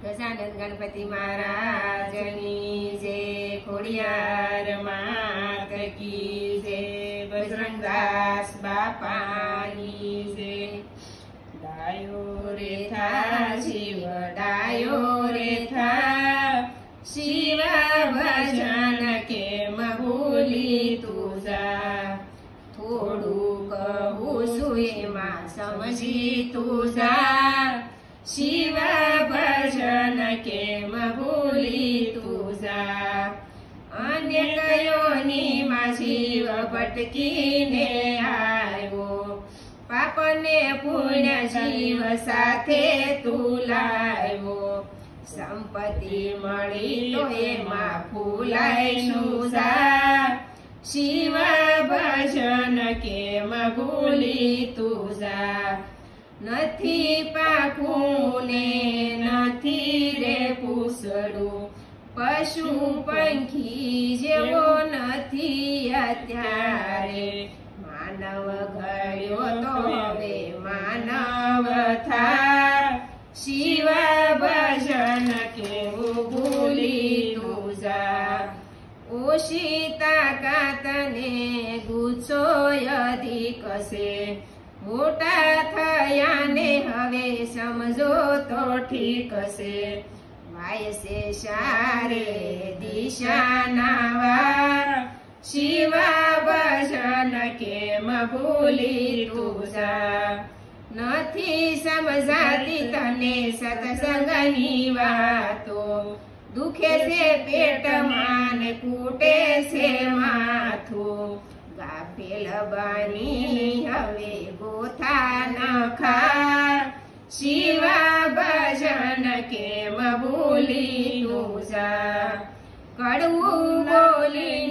गजानन गणपति महाराजनी जय, खोडियार मात की जय, बजरंगदास बापानी जय। डायो रे था शिव, डायो रे था शिव, भजन के महुली तुझा, थोडू कहू सुये मा समजी तुझा, शिव भजन के महुली तुझा। अनेक योनी मा शिव भटकीने आयो, पापने पुण्य शिव साथे तू लायो। संपत्ति मळी तो एमा फूलाय शुजा, शिव भजन के महुली तुझा। नथी पाखुने नथी रे पूसडू, पशु पंखी जेवो नथी अत्यारे। मानव घड्यो तो हवे मानव था, शिव भजन के भूली तुझा। ओशिता कातने गुच्छो अधिक से, मोटा थयाने हवे समझो तो ठीक से। वाय से सारे दिशा नावा, शिव भजन के मभूली तुझा। नथी समजाती तने सत्संगनी वातो, दुखे से पेट मान कूटे से माथो। गाफेल बनी हवे गोथा न खा, शिव भजन के मभूली तुझा। कड़वू बोली